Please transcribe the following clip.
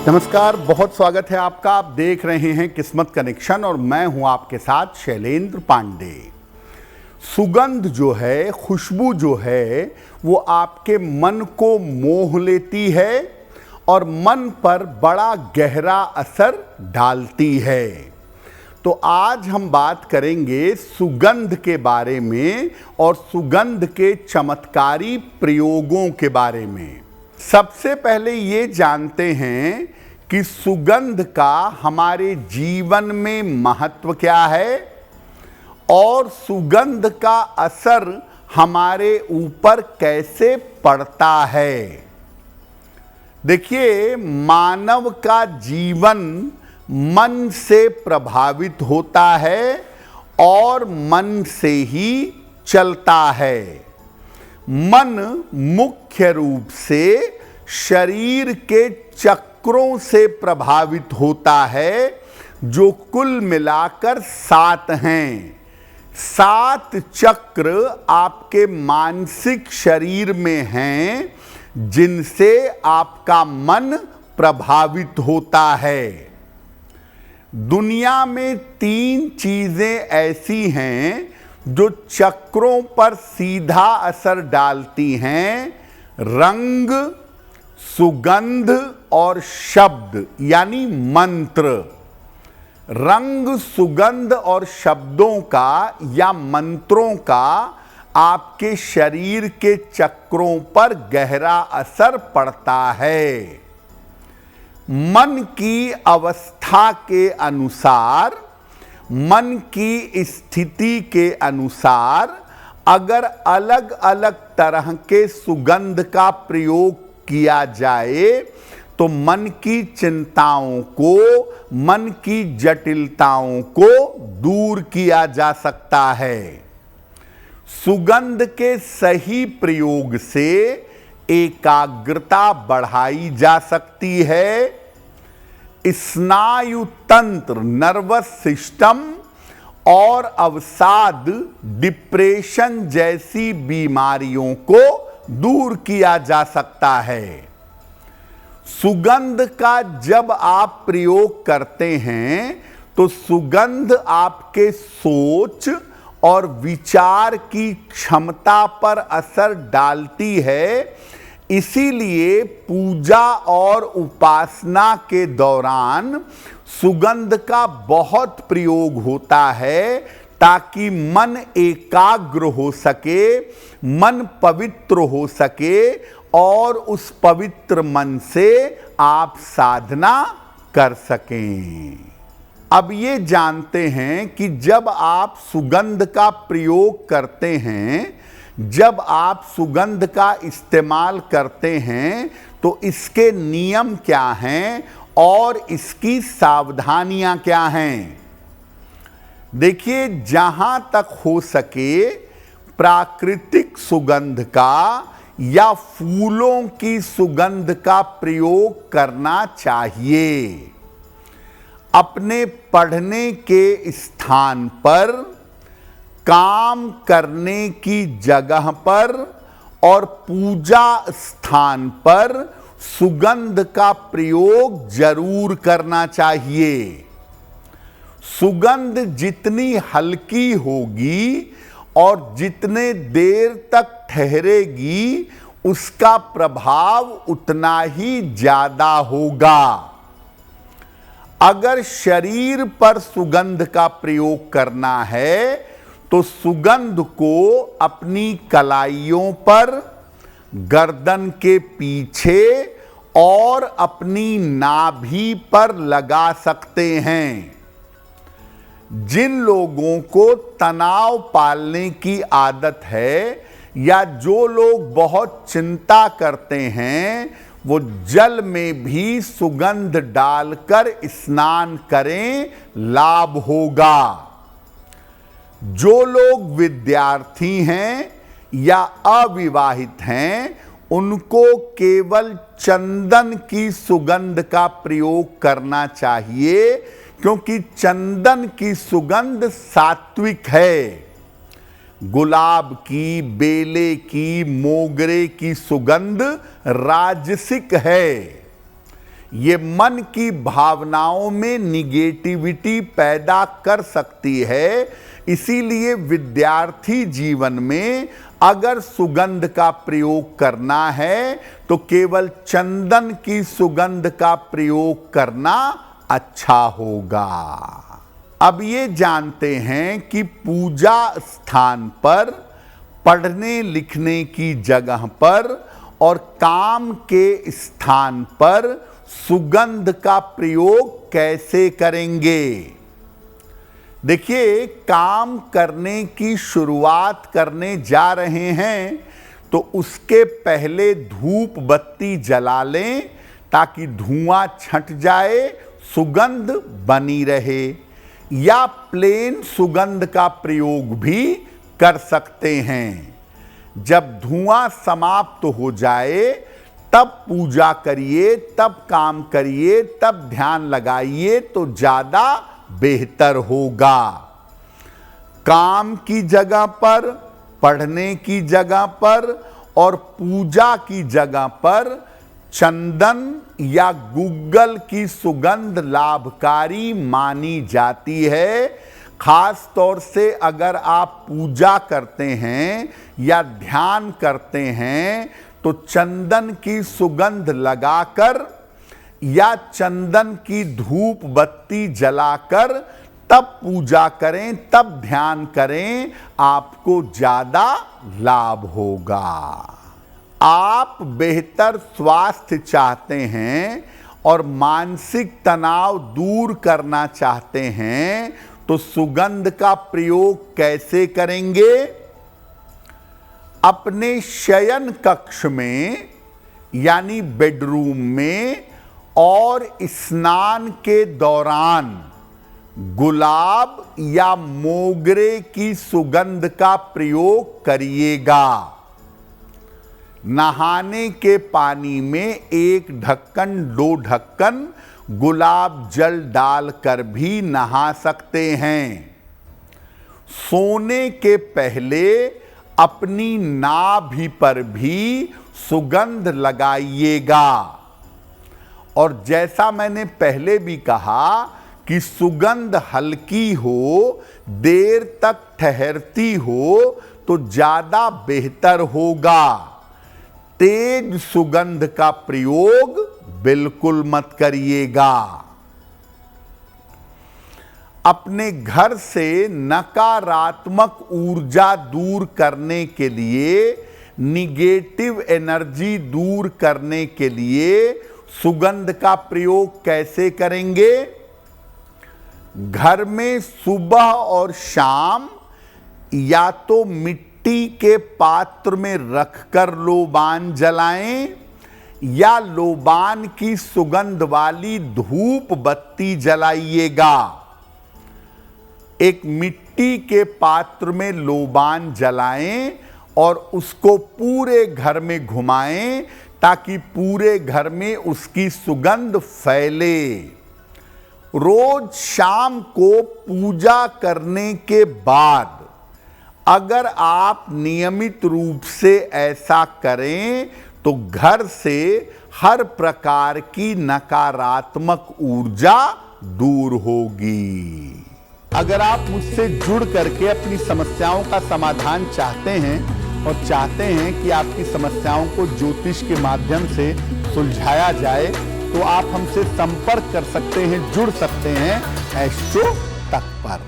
नमस्कार, बहुत स्वागत है आपका। आप देख रहे हैं किस्मत कनेक्शन और मैं हूं आपके साथ शैलेंद्र पांडे। सुगंध जो है, खुशबू जो है, वो आपके मन को मोह लेती है और मन पर बड़ा गहरा असर डालती है। तो आज हम बात करेंगे सुगंध के बारे में और सुगंध के चमत्कारी प्रयोगों के बारे में। सबसे पहले ये जानते हैं कि सुगंध का हमारे जीवन में महत्व क्या है और सुगंध का असर हमारे ऊपर कैसे पड़ता है। देखिए, मानव का जीवन मन से प्रभावित होता है और मन से ही चलता है। मन मुख्य रूप से शरीर के चक्रों से प्रभावित होता है, जो कुल मिलाकर 7 हैं। 7 चक्र आपके मानसिक शरीर में हैं, जिनसे आपका मन प्रभावित होता है। दुनिया में 3 चीजें ऐसी हैं जो चक्रों पर सीधा असर डालती हैं: रंग, सुगंध और शब्द यानी मंत्र। रंग, सुगंध और शब्दों का या मंत्रों का आपके शरीर के चक्रों पर गहरा असर पड़ता है। मन की अवस्था के अनुसार, मन की स्थिति के अनुसार अगर अलग अलग तरह के सुगंध का प्रयोग किया जाए तो मन की चिंताओं को, मन की जटिलताओं को दूर किया जा सकता है। सुगंध के सही प्रयोग से एकाग्रता बढ़ाई जा सकती है। स्नायु तंत्र, नर्वस सिस्टम और अवसाद, डिप्रेशन जैसी बीमारियों को दूर किया जा सकता है। सुगंध का जब आप प्रयोग करते हैं तो सुगंध आपके सोच और विचार की क्षमता पर असर डालती है। इसीलिए पूजा और उपासना के दौरान सुगंध का बहुत प्रयोग होता है, ताकि मन एकाग्र हो सके, मन पवित्र हो सके और उस पवित्र मन से आप साधना कर सकें। अब ये जानते हैं कि जब आप सुगंध का प्रयोग करते हैं, जब आप सुगंध का इस्तेमाल करते हैं, तो इसके नियम क्या हैं और इसकी सावधानियां क्या हैं। देखिए, जहां तक हो सके प्राकृतिक सुगंध का या फूलों की सुगंध का प्रयोग करना चाहिए। अपने पढ़ने के स्थान पर, काम करने की जगह पर और पूजा स्थान पर सुगंध का प्रयोग जरूर करना चाहिए। सुगंध जितनी हल्की होगी और जितने देर तक ठहरेगी, उसका प्रभाव उतना ही ज्यादा होगा। अगर शरीर पर सुगंध का प्रयोग करना है तो सुगंध को अपनी कलाइयों पर, गर्दन के पीछे और अपनी नाभि पर लगा सकते हैं। जिन लोगों को तनाव पालने की आदत है या जो लोग बहुत चिंता करते हैं, वो जल में भी सुगंध डालकर स्नान करें, लाभ होगा। जो लोग विद्यार्थी हैं या अविवाहित हैं, उनको केवल चंदन की सुगंध का प्रयोग करना चाहिए, क्योंकि चंदन की सुगंध सात्विक है। गुलाब की, बेले की, मोगरे की सुगंध राजसिक है। ये मन की भावनाओं में निगेटिविटी पैदा कर सकती है। इसीलिए विद्यार्थी जीवन में अगर सुगंध का प्रयोग करना है तो केवल चंदन की सुगंध का प्रयोग करना अच्छा होगा। अब ये जानते हैं कि पूजा स्थान पर, पढ़ने लिखने की जगह पर और काम के स्थान पर सुगंध का प्रयोग कैसे करेंगे। देखिए, काम करने की शुरुआत करने जा रहे हैं तो उसके पहले धूप बत्ती जला लें ताकि धुआं छंट जाए, सुगंध बनी रहे। या प्लेन सुगंध का प्रयोग भी कर सकते हैं। जब धुआं समाप्त हो जाए तब पूजा करिए, तब काम करिए, तब ध्यान लगाइए तो ज्यादा बेहतर होगा। काम की जगह पर, पढ़ने की जगह पर और पूजा की जगह पर चंदन या गुग्गल की सुगंध लाभकारी मानी जाती है। खास तौर से अगर आप पूजा करते हैं या ध्यान करते हैं तो चंदन की सुगंध लगाकर या चंदन की धूप बत्ती जलाकर तब पूजा करें, तब ध्यान करें, आपको ज्यादा लाभ होगा। आप बेहतर स्वास्थ्य चाहते हैं और मानसिक तनाव दूर करना चाहते हैं तो सुगंध का प्रयोग कैसे करेंगे? अपने शयन कक्ष में यानी बेडरूम में और स्नान के दौरान गुलाब या मोगरे की सुगंध का प्रयोग करिएगा। नहाने के पानी में 1 ढक्कन 2 ढक्कन गुलाब जल डालकर भी नहा सकते हैं। सोने के पहले अपनी नाभि पर भी सुगंध लगाइएगा। और जैसा मैंने पहले भी कहा कि सुगंध हल्की हो, देर तक ठहरती हो तो ज्यादा बेहतर होगा। तेज सुगंध का प्रयोग बिल्कुल मत करिएगा। अपने घर से नकारात्मक ऊर्जा दूर करने के लिए, निगेटिव एनर्जी दूर करने के लिए सुगंध का प्रयोग कैसे करेंगे? घर में सुबह और शाम या तो मिट्टी के पात्र में रखकर लोबान जलाएं या लोबान की सुगंध वाली धूप बत्ती जलाइएगा। एक मिट्टी के पात्र में लोबान जलाएं और उसको पूरे घर में घुमाएं ताकि पूरे घर में उसकी सुगंध फैले। रोज शाम को पूजा करने के बाद अगर आप नियमित रूप से ऐसा करें तो घर से हर प्रकार की नकारात्मक ऊर्जा दूर होगी। अगर आप मुझसे जुड़ करके अपनी समस्याओं का समाधान चाहते हैं और चाहते हैं कि आपकी समस्याओं को ज्योतिष के माध्यम से सुलझाया जाए तो आप हमसे संपर्क कर सकते हैं, जुड़ सकते हैं एस्ट्रो तक पर।